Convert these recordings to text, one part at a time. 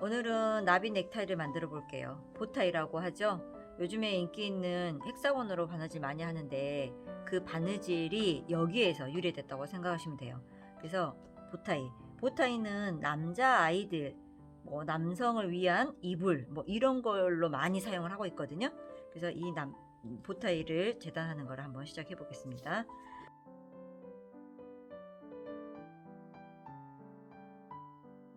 오늘은 나비 넥타이를 만들어 볼게요. 보타이라고 하죠. 요즘에 인기 있는 헥사곤으로 바느질 많이 하는데 그 바느질이 여기에서 유래됐다고 생각하시면 돼요. 그래서 보타이는 남자 아이들, 남성을 위한 이불 이런 걸로 많이 사용을 하고 있거든요. 그래서 이 보타이를 재단하는 걸 한번 시작해 보겠습니다.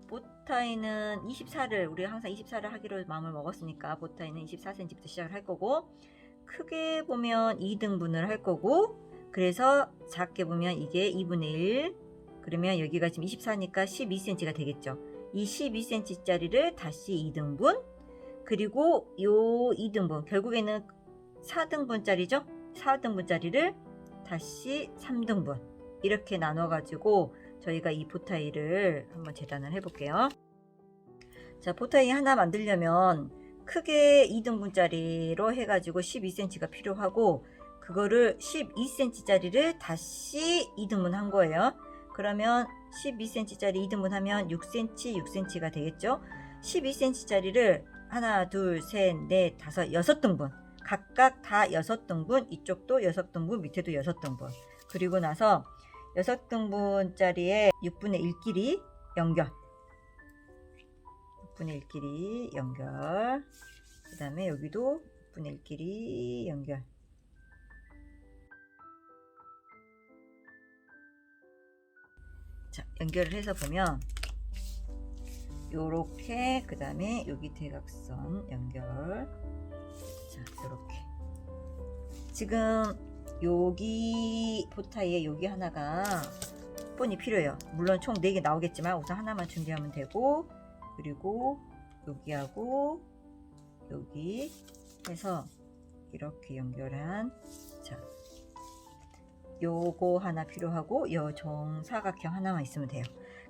보타이는 24를 우리가 항상 24를 하기로 마음을 먹었으니까 보타이는 24cm부터 시작을 할 거고, 크게 보면 2등분을 할 거고, 그래서 작게 보면 이게 2분의 1, 그러면 여기가 지금 24니까 12cm가 되겠죠. 이 12cm 짜리를 다시 2등분, 그리고 요 2등분 결국에는 4등분짜리죠. 4등분짜리를 다시 3등분 이렇게 나눠 가지고 저희가 이 보타이를 한번 재단을 해 볼게요. 자, 보타이 하나 만들려면 크게 2등분짜리로 해가지고 12cm가 필요하고, 그거를 12cm 짜리를 다시 2등분 한 거예요. 그러면 12cm 짜리 2등분 하면 6cm 6cm가 되겠죠. 12cm 짜리를 하나 둘 셋 넷 다섯 6등분 각각 다 6등분, 이쪽도 6등분, 밑에도 6등분, 그리고 나서 6등분짜리에 6분의 1끼리 연결, 6분의 1끼리 연결, 그 다음에 여기도 6분의 1끼리 연결. 자, 연결을 해서 보면 요렇게, 그 다음에 여기 대각선 연결. 자, 요렇게 지금 여기 보타이에 여기 하나가 본이 필요해요. 물론 총 4개 나오겠지만 우선 하나만 준비하면 되고, 그리고 여기하고 여기 해서 이렇게 연결한, 자, 요거 하나 필요하고 요 정사각형 하나만 있으면 돼요.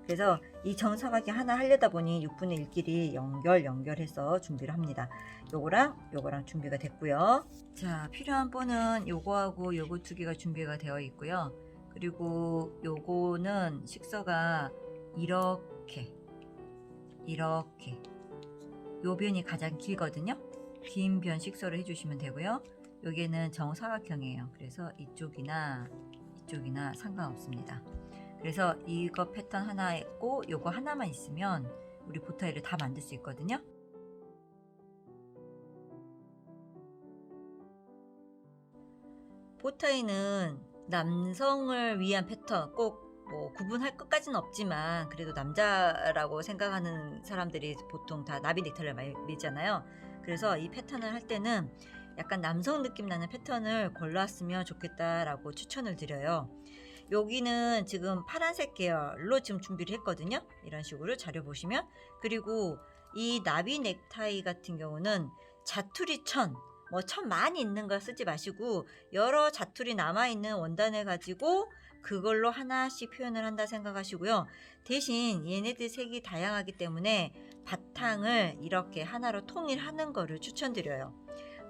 그래서 이 정사각형 하나 하려다 보니 6분의 1끼리 연결해서 준비를 합니다. 요거랑 준비가 됐고요. 자, 필요한 본은 요거하고 요거 2개가 준비가 되어 있고요. 그리고 요거는 식서가 이렇게 요 변이 가장 길거든요. 긴 변 식서를 해주시면 되고요. 여기는 정사각형이에요. 그래서 이쪽이나 상관없습니다. 그래서 이거 패턴 하나 있고 요거 하나만 있으면 우리 보타이를 다 만들 수 있거든요. 보타이는 남성을 위한 패턴, 꼭 구분할 것까지는 없지만 그래도 남자라고 생각하는 사람들이 보통 다 나비 넥타이를 많이 밀잖아요. 그래서 이 패턴을 할 때는 약간 남성 느낌 나는 패턴을 골랐으면 좋겠다라고 추천을 드려요. 여기는 지금 파란색 계열로 지금 준비를 했거든요. 이런 식으로 자료 보시면. 그리고 이 나비 넥타이 같은 경우는 자투리 천 많이 있는 거 쓰지 마시고 여러 자투리 남아있는 원단을 가지고 그걸로 하나씩 표현을 한다 생각하시고요. 대신 얘네들 색이 다양하기 때문에 바탕을 이렇게 하나로 통일하는 거를 추천드려요.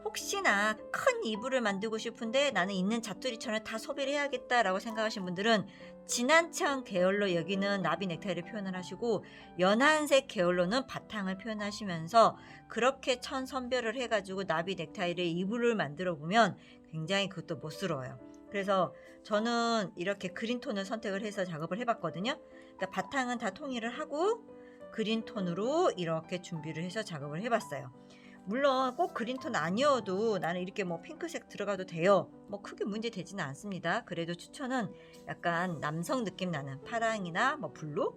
혹시나 큰 이불을 만들고 싶은데 나는 있는 자투리천을 다 소비를 해야겠다라고 생각하시는 분들은 진한 천 계열로 여기는 나비 넥타이를 표현을 하시고, 연한색 계열로는 바탕을 표현하시면서 그렇게 천 선별을 해가지고 나비 넥타이를 이불을 만들어 보면 굉장히 그것도 멋스러워요. 그래서 저는 이렇게 그린톤을 선택을 해서 작업을 해봤거든요. 그러니까 바탕은 다 통일을 하고 그린톤으로 이렇게 준비를 해서 작업을 해봤어요. 물론 꼭 그린톤 아니어도 나는 이렇게 핑크색 들어가도 돼요. 크게 문제 되지는 않습니다. 그래도 추천은 약간 남성 느낌 나는 파랑이나 블루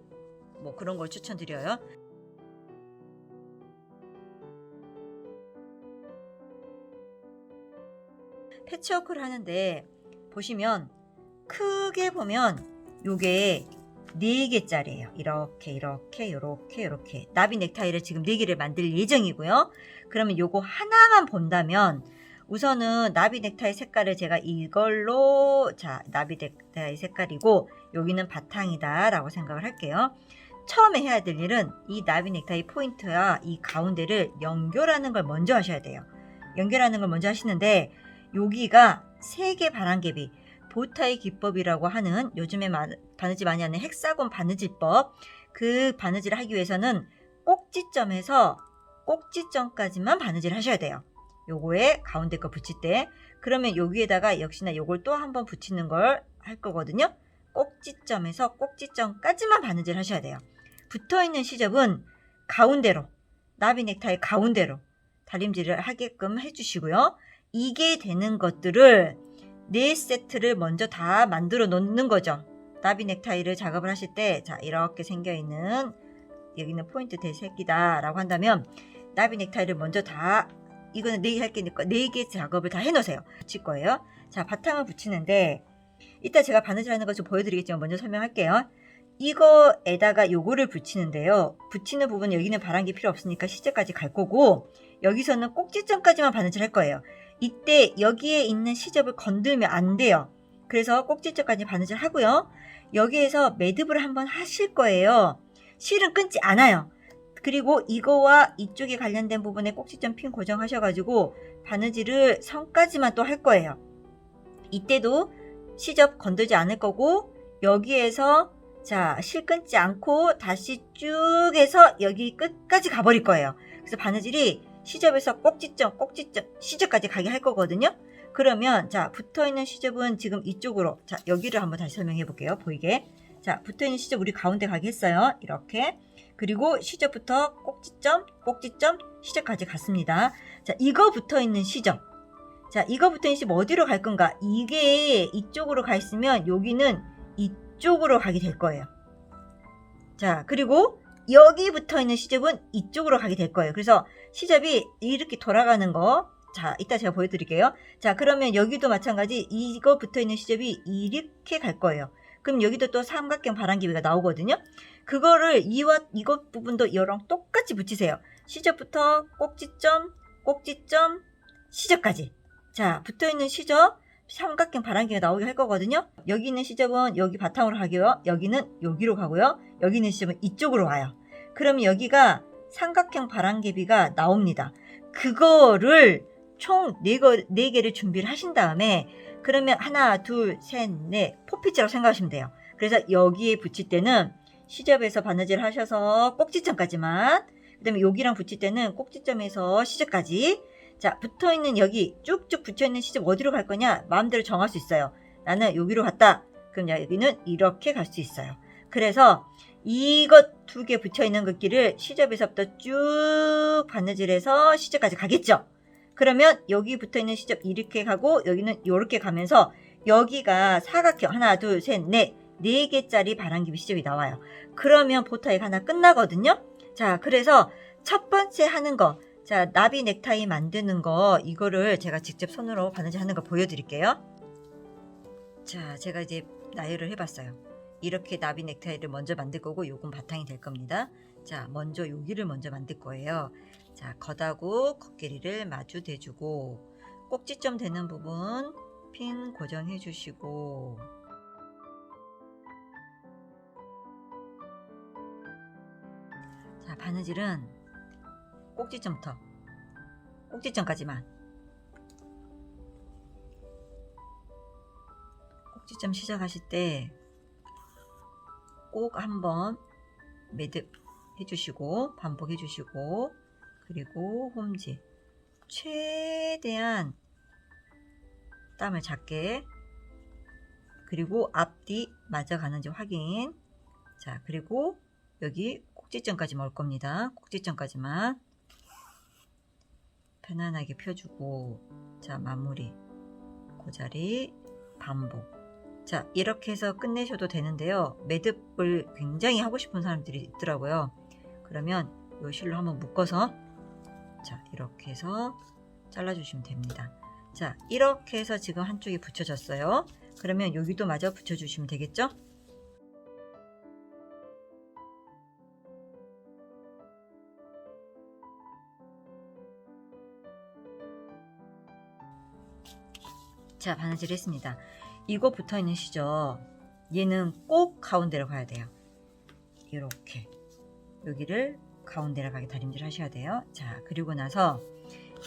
그런 걸 추천드려요. 패치워크를 하는데 보시면 크게 보면 요게 4개짜리예요. 이렇게 나비 넥타이를 지금 4개를 만들 예정이고요. 그러면 요거 하나만 본다면 우선은 나비 넥타이 색깔을 제가 이걸로, 자, 나비 넥타이 색깔이고 여기는 바탕이다 라고 생각을 할게요. 처음에 해야 될 일은 이 나비 넥타이 포인트와 이 가운데를 연결하는 걸 먼저 하셔야 돼요. 연결하는 걸 먼저 하시는데 여기가 3개 바람개비, 보타이 기법이라고 하는 요즘에 바느질 많이 하는 헥사곤 바느질법, 그 바느질을 하기 위해서는 꼭지점까지만 바느질 하셔야 돼요. 요거에 가운데 거 붙일 때. 그러면 여기에다가 역시나 요걸 또 한번 붙이는 걸 할 거거든요. 꼭지점에서 꼭지점까지만 바느질 하셔야 돼요. 붙어있는 시접은 가운데로, 나비 넥타이 가운데로 다림질을 하게끔 해주시고요. 이게 되는 것들을 4세트를 먼저 다 만들어 놓는 거죠. 나비 넥타이를 작업을 하실 때, 자, 이렇게 생겨있는, 여기는 포인트 대새끼다 라고 한다면, 나비 넥타이를 먼저 다, 이거는 4개 할 게니까 4개 작업을 다 해놓으세요. 붙일 거예요. 자, 바탕을 붙이는데, 이따 제가 바느질 하는 거 좀 보여드리겠지만 먼저 설명할게요. 이거에다가 요거를 붙이는데요. 붙이는 부분 여기는 바람기 필요 없으니까 시접까지 갈 거고, 여기서는 꼭지점까지만 바느질 할 거예요. 이때 여기에 있는 시접을 건들면 안 돼요. 그래서 꼭지점까지 바느질 하고요. 여기에서 매듭을 한번 하실 거예요. 실은 끊지 않아요. 그리고 이거와 이쪽에 관련된 부분에 꼭지점 핀 고정하셔가지고 바느질을 선까지만 또 할 거예요. 이때도 시접 건들지 않을 거고, 여기에서 자, 실 끊지 않고 다시 쭉 해서 여기 끝까지 가버릴 거예요. 그래서 바느질이 시접에서 꼭지점, 시접까지 가게 할 거거든요. 그러면 자, 붙어있는 시접은 지금 이쪽으로, 자, 여기를 한번 다시 설명해 볼게요. 보이게. 자, 붙어있는 시접 우리 가운데 가게 했어요. 이렇게. 그리고 시접부터 꼭지점, 시접까지 갔습니다. 자, 이거 붙어있는 시접. 자, 이거 붙어있는 시접 어디로 갈 건가? 이게 이쪽으로 가 있으면 여기는 이쪽으로 가게 될 거예요. 자, 그리고 여기 붙어있는 시접은 이쪽으로 가게 될 거예요. 그래서 시접이 이렇게 돌아가는 거, 자, 이따 제가 보여드릴게요. 자, 그러면 여기도 마찬가지 이거 붙어있는 시접이 이렇게 갈 거예요. 그럼 여기도 또 삼각형 바람기비가 나오거든요. 그거를 이것 부분도 이랑 똑같이 붙이세요. 시접부터 꼭지점, 시접까지. 자, 붙어있는 시접, 삼각형 바람기가 나오게 할 거거든요. 여기 있는 시접은 여기 바탕으로 가고요. 여기는 여기로 가고요. 여기 있는 시접은 이쪽으로 와요. 그러면 여기가 삼각형 바람개비가 나옵니다. 그거를 총 4개를 준비를 하신 다음에, 그러면 하나, 둘, 셋, 넷, 포피지라고 생각하시면 돼요. 그래서 여기에 붙일 때는 시접에서 바느질 하셔서 꼭지점까지만, 그 다음에 여기랑 붙일 때는 꼭지점에서 시접까지. 자, 붙어있는 여기 쭉쭉 붙여있는 시접 어디로 갈 거냐? 마음대로 정할 수 있어요. 나는 여기로 갔다. 그럼 여기는 이렇게 갈 수 있어요. 그래서 이것 2개 붙여있는 것끼를 시접에서부터 쭉 바느질해서 시접까지 가겠죠. 그러면 여기 붙어있는 시접 이렇게 가고 여기는 이렇게 가면서 여기가 사각형 하나, 둘, 셋, 넷 4개짜리 바람기비 시접이 나와요. 그러면 보타익 하나 끝나거든요. 자, 그래서 첫 번째 하는 거, 자, 나비 넥타이 만드는 거, 이거를 제가 직접 손으로 바느질 하는 거 보여드릴게요. 자, 제가 이제 나열을 해봤어요. 이렇게 나비 넥타이를 먼저 만들 거고, 요건 바탕이 될 겁니다. 자, 먼저 여기를 먼저 만들 거예요. 자, 겉하고 겉길이를 마주 대주고, 꼭지점 되는 부분 핀 고정해 주시고, 자, 바느질은 꼭지점부터 꼭지점까지만, 꼭지점 시작하실 때 꼭 한번 매듭 해주시고 반복해 주시고, 그리고 홈지 최대한 땀을 작게, 그리고 앞뒤 맞아가는지 확인. 자, 그리고 여기 꼭지점까지 올 겁니다. 꼭지점까지만 편안하게 펴주고, 자, 마무리 그 자리 반복. 자, 이렇게 해서 끝내셔도 되는데요. 매듭을 굉장히 하고 싶은 사람들이 있더라고요. 그러면 이 실로 한번 묶어서, 자, 이렇게 해서 잘라주시면 됩니다. 자, 이렇게 해서 지금 한쪽이 붙여졌어요. 그러면 여기도 마저 붙여주시면 되겠죠? 자, 바느질 했습니다. 이거 붙어있는 시접, 얘는 꼭 가운데로 가야 돼요. 이렇게 여기를 가운데로 가게 다림질 하셔야 돼요. 자, 그리고 나서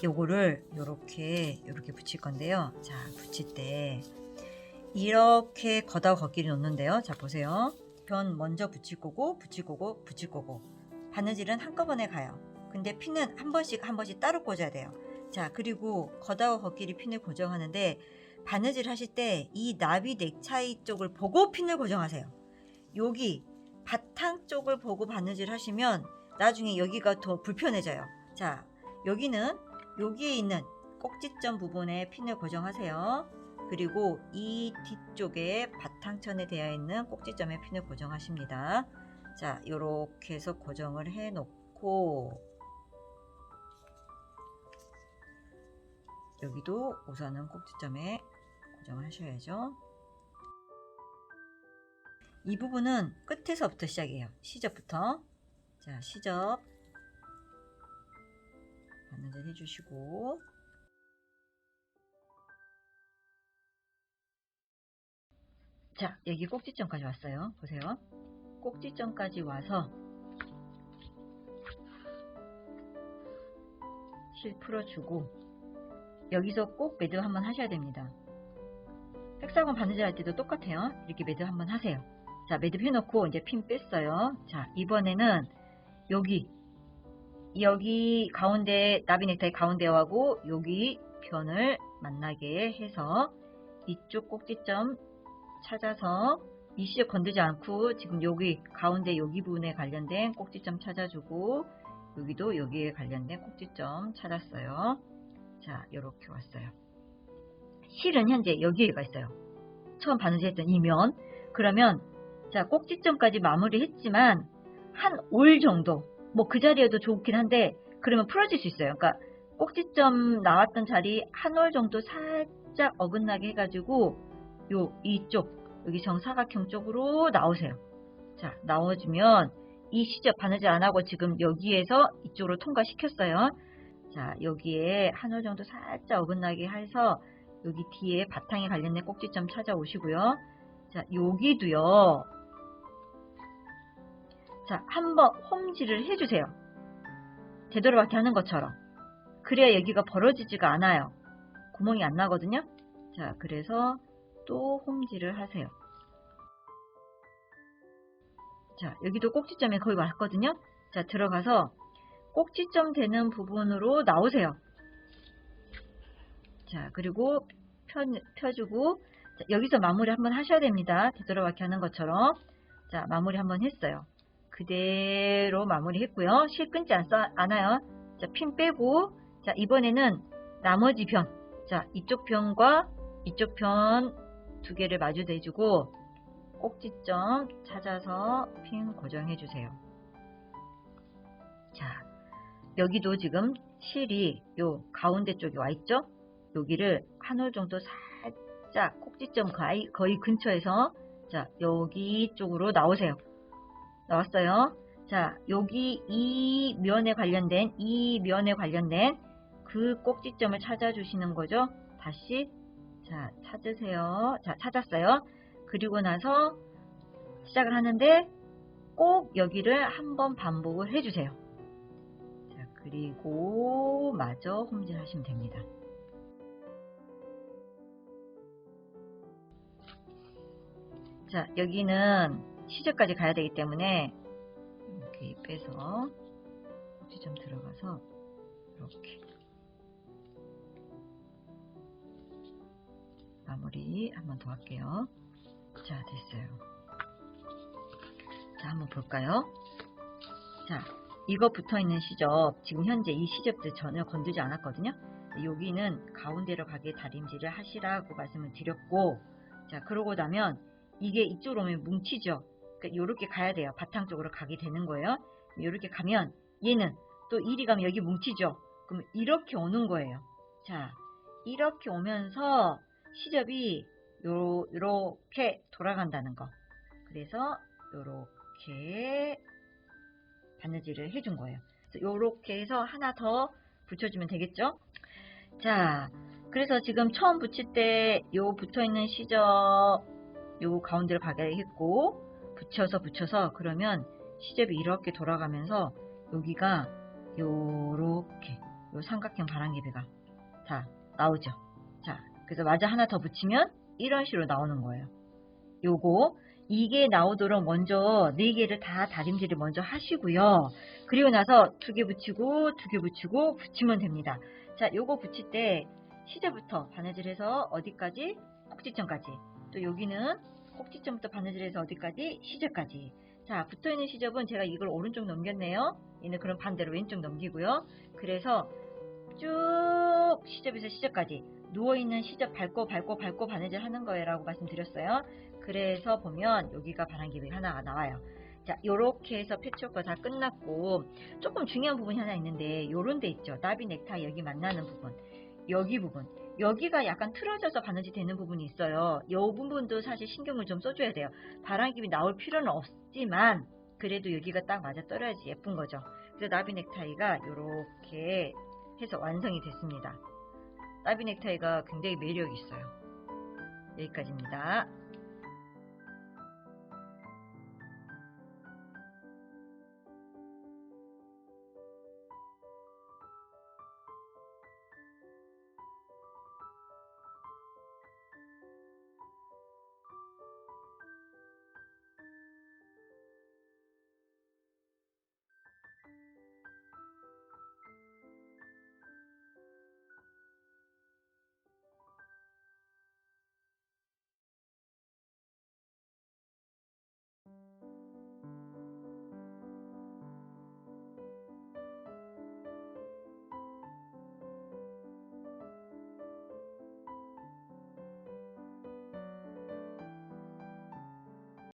요거를 요렇게 붙일 건데요. 자, 붙일 때 이렇게 겉하고 겉길이 놓는데요. 자, 보세요. 변 먼저 붙일 거고, 붙일 거고, 붙일 거고, 바느질은 한꺼번에 가요. 근데 핀은 한 번씩 따로 꽂아야 돼요. 자, 그리고 겉하고 겉끼리 핀을 고정하는데 바느질 하실 때 이 나비 넥타이 쪽을 보고 핀을 고정하세요. 여기 바탕 쪽을 보고 바느질 하시면 나중에 여기가 더 불편해져요. 자, 여기는 여기에 있는 꼭지점 부분에 핀을 고정하세요. 그리고 이 뒤쪽에 바탕천에 되어 있는 꼭지점에 핀을 고정하십니다. 자, 이렇게 해서 고정을 해 놓고 여기도 우선은 꼭지점에 고정을 하셔야죠. 이 부분은 끝에서부터 시작이에요. 시접부터. 자, 시접 바느질 해주시고, 자, 여기 꼭지점까지 왔어요. 보세요. 꼭지점까지 와서 실 풀어주고 여기서 꼭 매듭 한번 하셔야 됩니다. 헥사건 바느질 할 때도 똑같아요. 이렇게 매듭 한번 하세요. 자, 매듭 해놓고 이제 핀 뺐어요. 자, 이번에는 여기 가운데 나비 넥타이 가운데하고 여기 변을 만나게 해서 이쪽 꼭지점 찾아서 이 시접 건들지 않고 지금 여기 가운데 여기 부분에 관련된 꼭지점 찾아주고 여기도 여기에 관련된 꼭지점 찾았어요. 자, 이렇게 왔어요. 실은 현재 여기에가 있어요. 처음 바느질했던 이 면. 그러면 자, 꼭지점까지 마무리했지만 한 올 정도, 뭐 그 자리에도 좋긴 한데 그러면 풀어질 수 있어요. 그러니까 꼭지점 나왔던 자리 한 올 정도 살짝 어긋나게 해가지고 이쪽 여기 정사각형 쪽으로 나오세요. 자, 나와주면 이 시접 바느질 안 하고 지금 여기에서 이쪽으로 통과시켰어요. 자, 여기에 한 올 정도 살짝 어긋나게 해서 여기 뒤에 바탕에 관련된 꼭지점 찾아오시고요. 자, 여기도요. 자, 한번 홈질을 해주세요. 되돌아박기 하는 것처럼. 그래야 여기가 벌어지지가 않아요. 구멍이 안 나거든요. 자, 그래서 또 홈질을 하세요. 자, 여기도 꼭지점에 거의 왔거든요. 자, 들어가서 꼭지점 되는 부분으로 나오세요. 자, 그리고 펴주고, 자, 여기서 마무리 한번 하셔야 됩니다. 되돌아박기 하는 것처럼. 자, 마무리 한번 했어요. 그대로 마무리 했고요. 실 끊지 않아요. 자, 핀 빼고, 자, 이번에는 나머지 변. 자, 이쪽 변과 이쪽 변 두 개를 마주 대주고, 꼭지점 찾아서 핀 고정해 주세요. 자, 여기도 지금 실이 요 가운데 쪽에 와 있죠? 여기를 한 올 정도 살짝 꼭지점 거의 근처에서 자, 여기 쪽으로 나오세요. 나왔어요. 자, 여기 이 면에 관련된 그 꼭지점을 찾아주시는 거죠. 다시 자, 찾으세요. 자, 찾았어요. 그리고 나서 시작을 하는데 꼭 여기를 한번 반복을 해주세요. 자, 그리고 마저 홈질 하시면 됩니다. 자, 여기는 시접까지 가야 되기 때문에 이렇게 빼서 꼭지점 들어가서 이렇게 마무리 한번 더 할게요. 자, 됐어요. 자, 한번 볼까요? 자, 이거 붙어있는 시접, 지금 현재 이 시접들 전혀 건들지 않았거든요. 여기는 가운데로 가게 다림질을 하시라고 말씀을 드렸고, 자, 그러고 나면 이게 이쪽으로 오면 뭉치죠. 그러니까 요렇게 가야 돼요. 바탕 쪽으로 가게 되는 거예요. 요렇게 가면 얘는 또 이리 가면 여기 뭉치죠. 그럼 이렇게 오는 거예요. 자, 이렇게 오면서 시접이 요렇게 돌아간다는 거. 그래서 요렇게 바느질을 해준 거예요. 요렇게 해서 하나 더 붙여주면 되겠죠? 자, 그래서 지금 처음 붙일 때 요 붙어있는 시접 요 가운데를 가게 했고 붙여서 그러면 시접이 이렇게 돌아가면서 여기가 요렇게 요 삼각형 바람개비가 자 나오죠. 자, 그래서 마저 하나 더 붙이면 이런 식으로 나오는 거예요. 요거 이게 나오도록 먼저 4개를 다 다림질을 먼저 하시고요. 그리고 나서 2개 붙이고 2개 붙이고 붙이면 됩니다. 자, 요거 붙일 때 시접부터 바느질해서 어디까지? 꼭지점까지. 또 여기는 꼭지점부터 바느질해서 어디까지? 시접까지. 자, 붙어있는 시접은 제가 이걸 오른쪽 넘겼네요. 얘는 그럼 반대로 왼쪽 넘기고요. 그래서 쭉 시접에서 시접까지 누워있는 시접 밟고 바느질 하는 거예요 라고 말씀드렸어요. 그래서 보면 여기가 바람개비 하나가 나와요. 자, 요렇게 해서 패치워크가 다 끝났고, 조금 중요한 부분이 하나 있는데 요런 데 있죠. 나비 넥타이 여기 만나는 부분, 여기 부분, 여기가 약간 틀어져서 바느질 되는 부분이 있어요. 요 부분도 사실 신경을 좀 써줘야 돼요. 바람개비 나올 필요는 없지만 그래도 여기가 딱 맞아 떨어야지 예쁜 거죠. 그래서 나비 넥타이가 요렇게 해서 완성이 됐습니다. 나비 넥타이가 굉장히 매력이 있어요. 여기까지입니다.